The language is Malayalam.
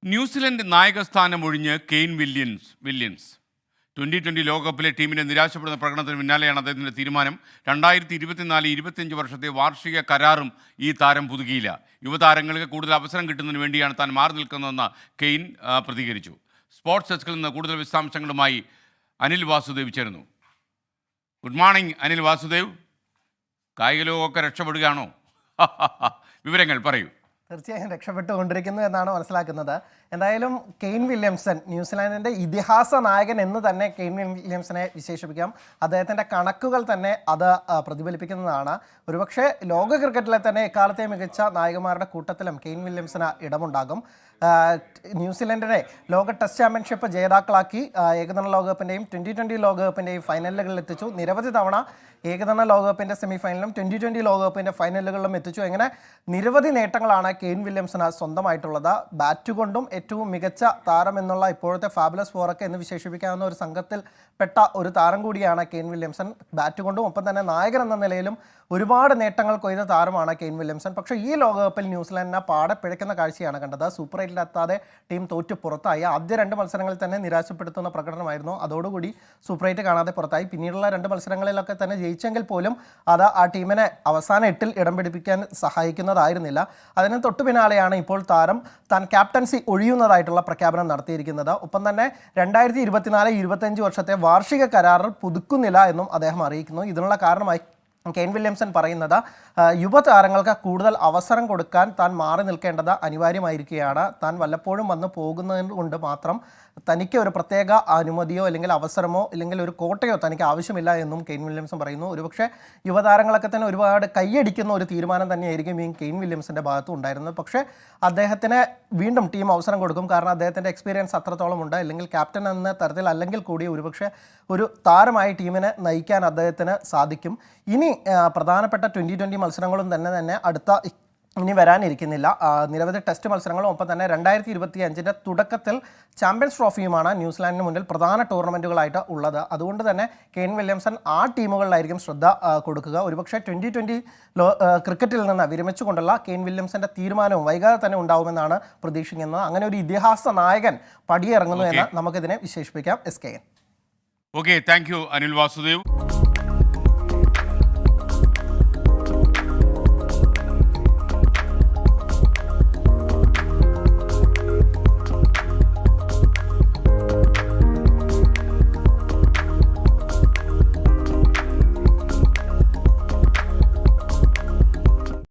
ന്യൂസിലൻഡ് നായകസ്ഥാനം ഒഴിഞ്ഞ് കെയ്ൻ വില്യംസ് 2020 ലോകകപ്പിലെ ടീമിനെ നിരാശപ്പെടുന്ന പ്രകടനത്തിന് പിന്നാലെയാണ് അദ്ദേഹത്തിൻ്റെ തീരുമാനം. 2024-25 വർഷത്തെ വാർഷിക കരാറും ഈ താരം പുതുക്കിയില്ല. യുവതാരങ്ങൾക്ക് കൂടുതൽ അവസരം കിട്ടുന്നതിന് വേണ്ടിയാണ് താൻ മാറി നിൽക്കുന്നതെന്ന് കെയ്ൻ പ്രതികരിച്ചു. സ്പോർട്സ് ഡെസ്കിൽ നിന്ന് കൂടുതൽ വിശദാംശങ്ങളുമായി അനിൽ വാസുദേവ് ചേരുന്നു. Good morning Anil Vasudev. കായിക ലോകമൊക്കെ രക്ഷപ്പെടുകയാണോ? വിവരങ്ങൾ പറയൂ. തീർച്ചയായും രക്ഷപ്പെട്ടുകൊണ്ടിരിക്കുന്നു എന്നാണ് മനസ്സിലാക്കുന്നത്. എന്തായാലും കെയ്ൻ വില്യംസൺ ന്യൂസിലാൻഡിൻ്റെ ഇതിഹാസ നായകൻ എന്ന് തന്നെ കെയ്ൻ വില്യംസനെ വിശേഷിപ്പിക്കാം. അദ്ദേഹത്തിൻ്റെ കണക്കുകൾ തന്നെ അത് പ്രതിഫലിപ്പിക്കുന്നതാണ്. ഒരുപക്ഷെ ലോക ക്രിക്കറ്റിലെ തന്നെ എക്കാലത്തെ മികച്ച നായകന്മാരുടെ കൂട്ടത്തിലും കെയ്ൻ വില്യംസന് ഇടമുണ്ടാകും. ന്യൂസിലൻഡിനെ ലോക ടെസ്റ്റ് ചാമ്പ്യൻഷിപ്പ് ജേതാക്കളാക്കി ഏകദിന ലോകകപ്പിൻ്റെയും 2020 ലോകകപ്പിൻ്റെയും ഫൈനലുകളിൽ എത്തിച്ചു. നിരവധി തവണ ഏകദിന ലോകകപ്പിൻ്റെ സെമിഫൈനലും 2020 ലോകകപ്പിൻ്റെ ഫൈനലുകളിലും എത്തിച്ചു. ഇങ്ങനെ നിരവധി നേട്ടങ്ങളാണ് കെയ്ൻ വില്യംസന് സ്വന്തമായിട്ടുള്ളത്. ബാറ്റ് കൊണ്ടും ഏറ്റവും മികച്ച താരം എന്നുള്ള ഇപ്പോഴത്തെ ഫാബുലസ് ഫോറൊക്കെ എന്ന് വിശേഷിപ്പിക്കാവുന്ന ഒരു സംഘത്തിൽ പെട്ട ഒരു താരം കൂടിയാണ് കെയ്ൻ വില്യംസൺ. ബാറ്റ് കൊണ്ടും ഒപ്പം തന്നെ നായകൻ എന്ന നിലയിലും ഒരുപാട് നേട്ടങ്ങൾ കൊയ്ത താരമാണ് കെയ്ൻ വില്യംസൺ. പക്ഷേ ഈ ലോകകപ്പിൽ ന്യൂസിലാൻഡിനെ പാടെ പിഴയ്ക്കുന്ന കാഴ്ചയാണ് കണ്ടത്. സൂപ്പർ എയ്റ്റിലെത്താതെ ടീം തോറ്റു പുറത്തായി. ആദ്യ 2 മത്സരങ്ങളിൽ തന്നെ നിരാശപ്പെടുത്തുന്ന പ്രകടനമായിരുന്നു. അതോടുകൂടി സൂപ്പർ എയ്റ്റ് കാണാതെ പുറത്തായി. പിന്നീടുള്ള 2 മത്സരങ്ങളിലൊക്കെ തന്നെ ജയിച്ചെങ്കിൽ പോലും അത് ആ ടീമിനെ അവസാന 8-ൽ ഇടം പിടിപ്പിക്കാൻ സഹായിക്കുന്നതായിരുന്നില്ല. അതിന് തൊട്ടു പിന്നാലെയാണ് ഇപ്പോൾ താരം താൻ ക്യാപ്റ്റൻസി ഒഴിയുന്നതായിട്ടുള്ള പ്രഖ്യാപനം നടത്തിയിരിക്കുന്നത്. ഒപ്പം തന്നെ 2024-25 വർഷത്തെ വാർഷിക കരാറിൽ പുതുക്കുന്നില്ല എന്നും അദ്ദേഹം അറിയിക്കുന്നു. ഇതിനുള്ള കാരണമായി കെയ്ൻ വില്യംസൺ പറയുന്നത് യുവതാരങ്ങൾക്ക് കൂടുതൽ അവസരം കൊടുക്കാൻ താൻ മാറി നിൽക്കേണ്ടത് അനിവാര്യമായിരിക്കുകയാണ്. താൻ വല്ലപ്പോഴും വന്ന് പോകുന്നത് കൊണ്ട് മാത്രം തനിക്ക് ഒരു പ്രത്യേക അനുമതിയോ അല്ലെങ്കിൽ അവസരമോ അല്ലെങ്കിൽ ഒരു കോട്ടയോ തനിക്ക് ആവശ്യമില്ല എന്നും കെയ്ൻ വില്യംസൺ പറയുന്നു. ഒരുപക്ഷെ യുവതാരങ്ങളൊക്കെ തന്നെ ഒരുപാട് കൈയടിക്കുന്ന ഒരു തീരുമാനം തന്നെയായിരിക്കും ഈ കെയ്ൻ വില്യംസൻ്റെ ഭാഗത്തും ഉണ്ടായിരുന്നത്. പക്ഷേ അദ്ദേഹത്തിന് വീണ്ടും ടീം അവസരം കൊടുക്കും. കാരണം അദ്ദേഹത്തിൻ്റെ എക്സ്പീരിയൻസ് അത്രത്തോളം ഉണ്ട്. അല്ലെങ്കിൽ ക്യാപ്റ്റൻ എന്ന തരത്തിൽ അല്ലെങ്കിൽ കൂടി ഒരുപക്ഷെ ഒരു താരമായി ടീമിനെ നയിക്കാൻ അദ്ദേഹത്തിന് സാധിക്കും. ഇനി പ്രധാനപ്പെട്ട 2020 മത്സരങ്ങളും തന്നെ അടുത്ത ഇനി വരാനിരിക്കുന്നില്ല. നിരവധി ടെസ്റ്റ് മത്സരങ്ങളും ഒപ്പം തന്നെ 2025 തുടക്കത്തിൽ ചാമ്പ്യൻസ് ട്രോഫിയുമാണ് ന്യൂസിലാൻഡിന് മുന്നിൽ പ്രധാന ടൂർണമെൻറ്റുകളായിട്ട് ഉള്ളത്. അതുകൊണ്ട് തന്നെ കെയ്ൻ വില്യംസൺ ആ ടീമുകളിലായിരിക്കും ശ്രദ്ധ കൊടുക്കുക. ഒരുപക്ഷെ 2020 ക്രിക്കറ്റിൽ നിന്ന് വിരമിച്ചുകൊണ്ടുള്ള കെയ്ൻ വില്യംസൻ്റെ തീരുമാനവും വൈകാതെ തന്നെ ഉണ്ടാവുമെന്നാണ് പ്രതീക്ഷിക്കുന്നത്. അങ്ങനെ ഒരു ഇതിഹാസ നായകൻ പടിയിറങ്ങുന്നു എന്ന് നമുക്കിതിനെ വിശേഷിപ്പിക്കാം. SKN. Okay, thank you Anil Vasudev.